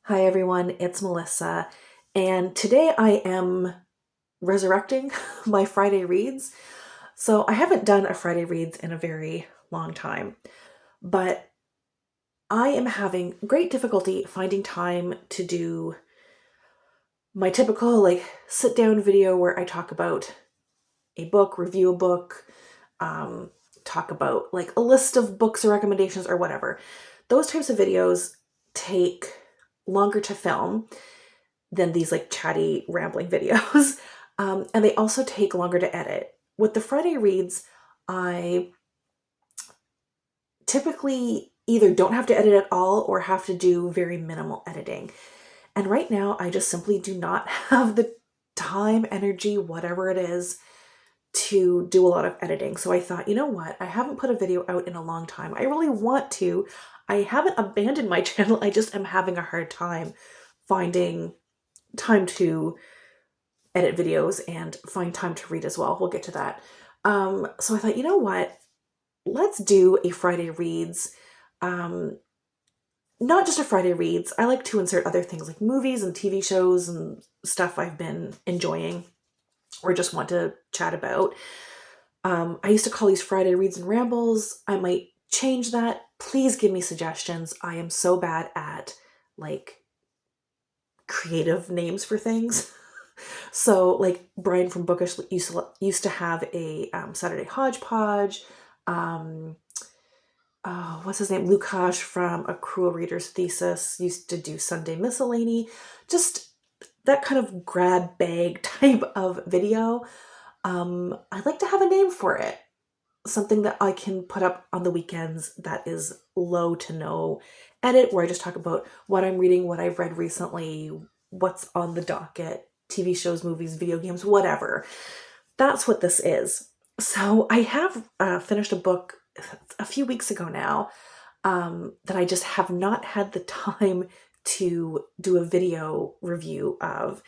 Hi everyone, it's Melissa, and today I am resurrecting my Friday reads. So I haven't done a Friday reads in a very long time, but I am having great difficulty finding time to do my typical sit down video where I talk about a book, review a book, um, talk about like a list of books or recommendations or whatever. Those types of videos take longer to film than these like chatty, rambling videos. And they also take longer to edit. With the Friday reads, I typically either don't have to edit at all or have to do very minimal editing. And right now, I just simply do not have the time, energy, whatever it is, to do a lot of editing. So I thought, you know what? I haven't put a video out in a long time. I really want to. I haven't abandoned my channel. I just am having a hard time finding time to edit videos and find time to read as well. We'll get to that. So I thought, you know what? Let's do a Friday reads. Um, Not just a Friday reads. I like to insert other things like movies and TV shows and stuff I've been enjoying or just want to chat about. I used to call these Friday reads and rambles. I might change that. Please give me suggestions. I am so bad at like creative names for things. So, like Brian from Bookish used to have a Saturday Hodgepodge. Um, what's his name? Lukash from A Cruel Reader's Thesis used to do Sunday Miscellany. Just that kind of grab bag type of video. I'd like to have a name for it. Something that I can put up on the weekends that is low to no edit, where I just talk about what I'm reading, what I've read recently, what's on the docket, TV shows, movies, video games, whatever. That's what this is. So I have finished a book a few weeks ago now that I just have not had the time to do a video review of,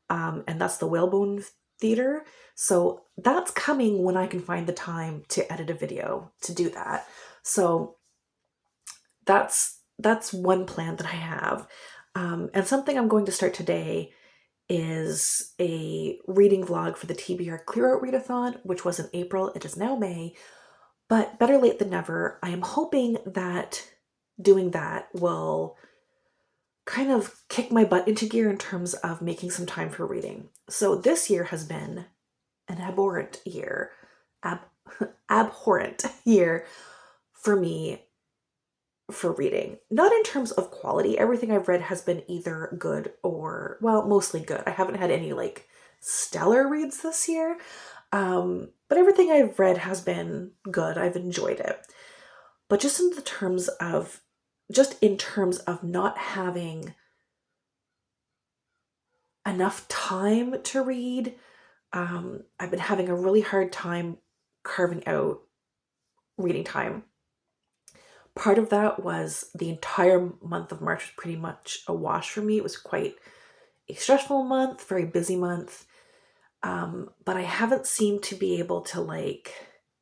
and that's The Whalebone Theater. So that's coming when I can find the time to edit a video to do that. So that's one plan that I have. And something I'm going to start today is a reading vlog for the TBR Clear Out Readathon, which was in April. It is now May, but better late than never. I am hoping that doing that will kind of kick my butt into gear in terms of making some time for reading. So this year has been an abhorrent year, abhorrent year for me for reading. Not in terms of quality. Everything I've read has been either good or, well, mostly good. I haven't had any like stellar reads this year. But everything I've read has been good. I've enjoyed it. But just in terms of not having enough time to read, I've been having a really hard time carving out reading time. Part of that was the entire month of March was pretty much a wash for me. It was quite a stressful month, very busy month. But I haven't seemed to be able to like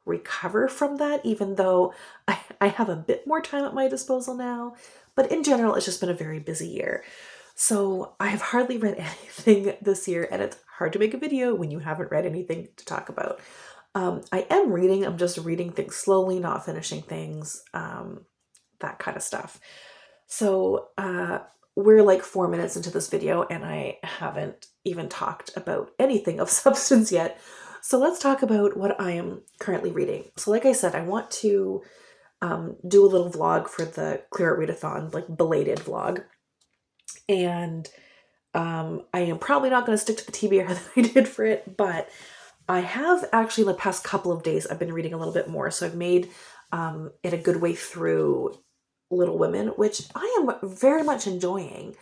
recover from that, even though I have a bit more time at my disposal now. But in general, it's just been a very busy year. So I have hardly read anything this year, and it's hard to make a video when you haven't read anything to talk about. I am reading, I'm just reading things slowly, not finishing things, that kind of stuff. So we're like 4 minutes into this video and I haven't even talked about anything of substance yet. So let's talk about what I am currently reading. So like I said, I want to do a little vlog for the Clear Out Readathon, like belated vlog. And I am probably not going to stick to the TBR that I did for it, but I have actually in the past couple of days, I've been reading a little bit more. So I've made it a good way through Little Women, which I am very much enjoying.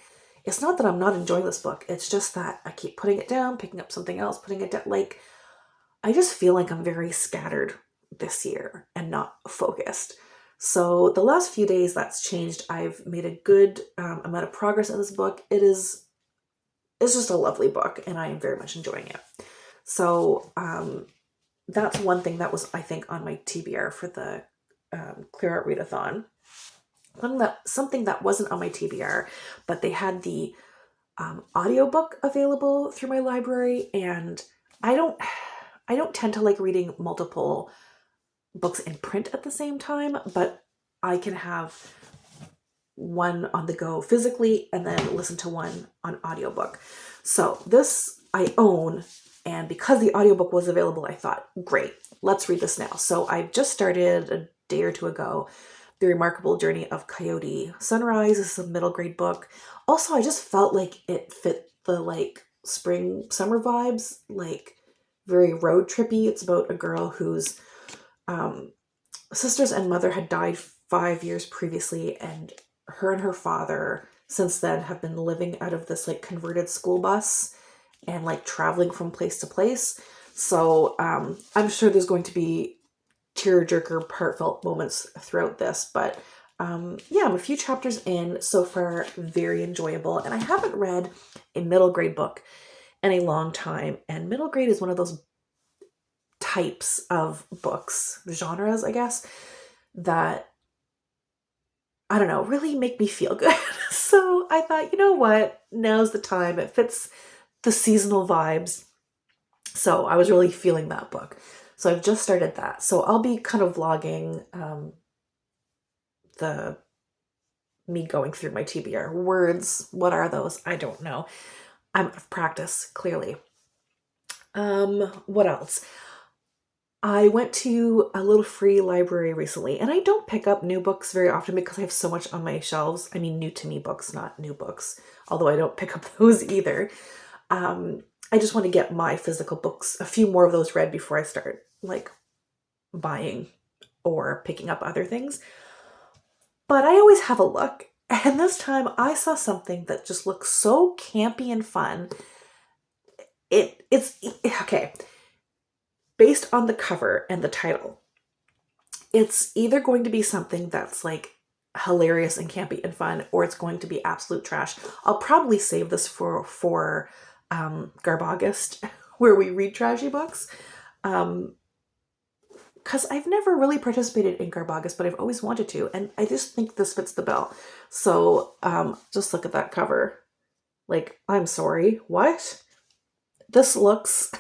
It's not that I'm not enjoying this book. It's just that I keep putting it down, picking up something else, putting it down. Like, I just feel like I'm very scattered this year and not focused. So the last few days that's changed. I've made a good amount of progress in this book. It's just a lovely book and I am very much enjoying it. So that's one thing that was, I think, on my TBR for the Clear Out Readathon. something that wasn't on my TBR, but they had the audiobook available through my library, and I don't I don't tend to like reading multiple books in print at the same time, but I can have one on the go physically and then listen to one on audiobook. So this I own, and because the audiobook was available, I thought, great, let's read this now. So I just started a day or two ago, The Remarkable Journey of Coyote Sunrise. This is a middle grade book. Also, I just felt like it fit the like spring summer vibes, like very road trippy. It's about a girl whose um, sisters and mother had died 5 years previously, and her father since then have been living out of this like converted school bus and like traveling from place to place. So I'm sure there's going to be tearjerker, heartfelt moments throughout this, but yeah, I'm a few chapters in so far, very enjoyable. And I haven't read a middle grade book in a long time, and middle grade is one of those types of books, genres, I guess, that I don't know, really make me feel good. So I thought, you know what? Now's the time. It fits the seasonal vibes. So I was really feeling that book. So I've just started that. So I'll be kind of vlogging the me going through my TBR words. What are those? I don't know. I'm out of practice, clearly. What else? I went to a little free library recently, and I don't pick up new books very often because I have so much on my shelves. I mean, new to me books, not new books, although I don't pick up those either. I just want to get my physical books, a few more of those read before I start like buying or picking up other things. But I always have a look, and this time I saw something that just looks so campy and fun. It's okay. Based on the cover and the title, it's either going to be something that's like hilarious and campy and fun, or it's going to be absolute trash. I'll probably save this for Garbogist, where we read trashy books. Because I've never really participated in Garbogist, but I've always wanted to, and I just think this fits the bill. So just look at that cover. Like, I'm sorry, what? This looks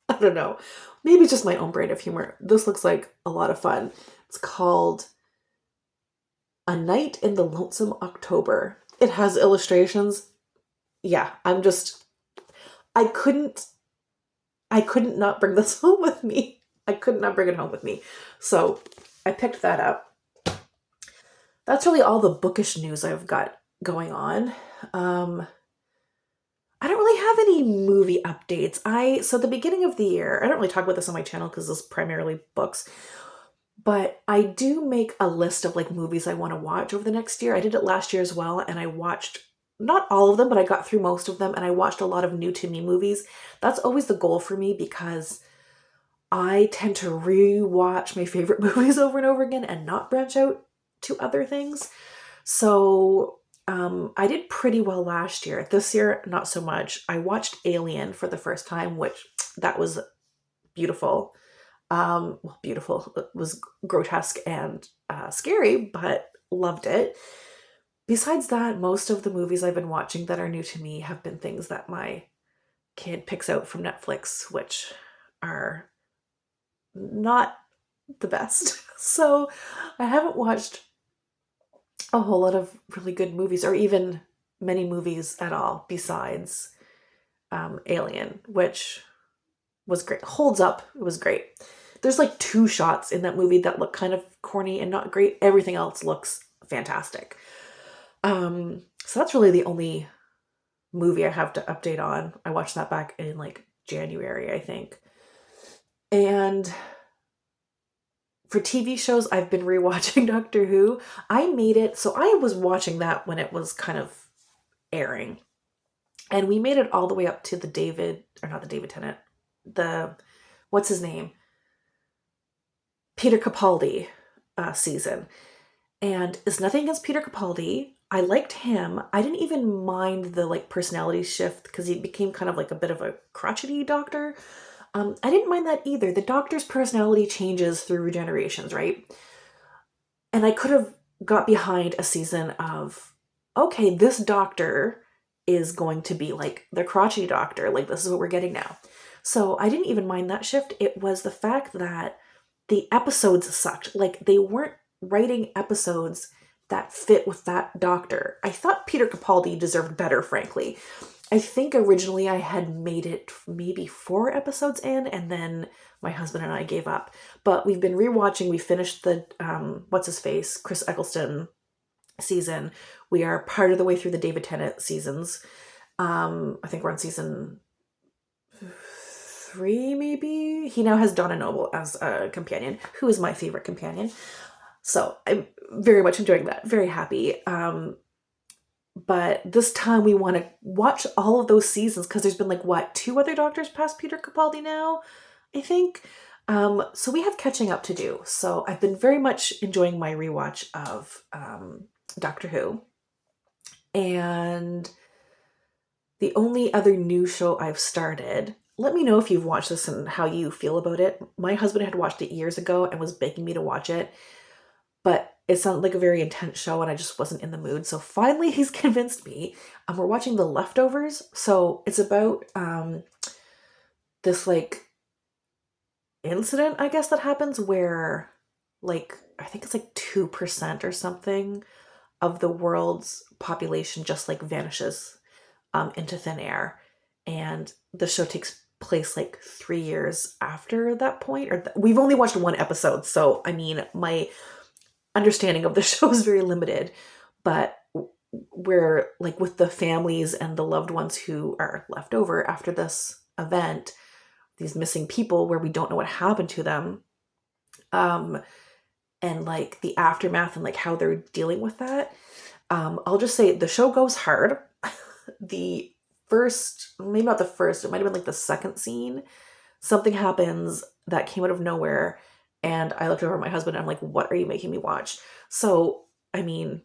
I don't know. Maybe just my own brand of humor. This looks like a lot of fun. It's called A Night in the Lonesome October. It has illustrations. Yeah, I couldn't not bring this home with me. I could not bring it home with me. So I picked that up. That's really all the bookish news I've got going on. I don't really have any movie updates. So the beginning of the year, I don't really talk about this on my channel because this is primarily books, but I do make a list of like movies I want to watch over the next year. I did it last year as well, and I watched not all of them, but I got through most of them, and I watched a lot of new to me movies. That's always the goal for me because I tend to rewatch my favorite movies over and over again and not branch out to other things. So I did pretty well last year. This year, not so much. I watched Alien for the first time, which that was beautiful. Well, beautiful. It was grotesque and scary, but loved it. Besides that, most of the movies I've been watching that are new to me have been things that my kid picks out from Netflix, which are not the best. So I haven't watched a whole lot of really good movies, or even many movies at all, besides Alien, which was great. Holds up. It was great. There's like 2 shots in that movie that look kind of corny and not great. Everything else looks fantastic. So that's really the only movie I have to update on. I watched that back in like January, I think. And for TV shows, I've been rewatching Doctor Who. I made it, so I was watching that when it was kind of airing. And we made it all the way up to not the David Tennant, what's his name? Peter Capaldi season. And it's nothing against Peter Capaldi. I liked him. I didn't even mind the like personality shift because he became kind of like a bit of a crotchety doctor. I didn't mind that either. The Doctor's personality changes through generations, right? And I could have got behind a season of, okay, this doctor is going to be like the crotchety doctor. Like, this is what we're getting now. So I didn't even mind that shift. It was the fact that the episodes sucked. Like, they weren't writing episodes that fit with that doctor. I thought Peter Capaldi deserved better, frankly. I think originally I had made it maybe 4 episodes in, and then my husband and I gave up. But we've been rewatching. We finished the what's his face, Chris Eccleston season. We are part of the way through the David Tennant seasons. I think we're on season 3, maybe. He now has Donna Noble as a companion, who is my favorite companion. So I'm very much enjoying that. Very happy. But this time we want to watch all of those seasons because there's been like, what, 2 other doctors past Peter Capaldi now, I think. So we have catching up to do. So I've been very much enjoying my rewatch of Doctor Who. And the only other new show I've started, let me know if you've watched this and how you feel about it. My husband had watched it years ago and was begging me to watch it, but it sounded like a very intense show and I just wasn't in the mood. So finally he's convinced me. We're watching The Leftovers. So it's about this like incident, I guess, that happens where like, I think it's like 2% or something of the world's population just like vanishes into thin air. And the show takes place like 3 years after that point. We've only watched 1 episode. So, I mean, my understanding of the show is very limited. But we're like with the families and the loved ones who are left over after this event, these missing people where we don't know what happened to them. And like the aftermath and like how they're dealing with that. I'll just say the show goes hard. The first, maybe not the first, it might have been like the second scene, something happens that came out of nowhere. And I looked over at my husband and I'm like, what are you making me watch? So, I mean,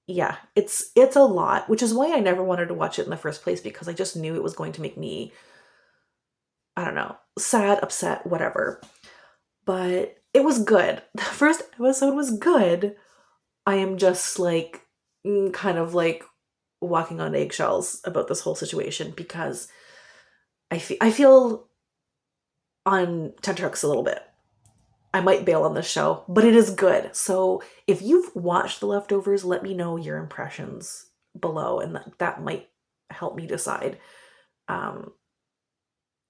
yeah, it's a lot, which is why I never wanted to watch it in the first place, because I just knew it was going to make me, I don't know, sad, upset, whatever. But it was good. The first episode was good. I am just like, kind of like walking on eggshells about this whole situation because I feel on tenterhooks a little bit. I might bail on this show, but it is good. So if you've watched The Leftovers, let me know your impressions below, and that might help me decide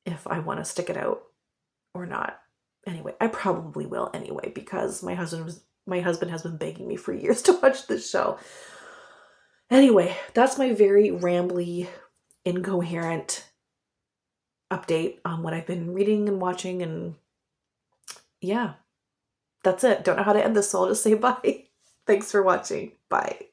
if I want to stick it out or not. Anyway, I probably will anyway, because my husband has been begging me for years to watch this show. Anyway, that's my very rambly, incoherent update on what I've been reading and watching, and yeah, that's it. Don't know how to end this, so I'll just say bye. Thanks for watching. Bye.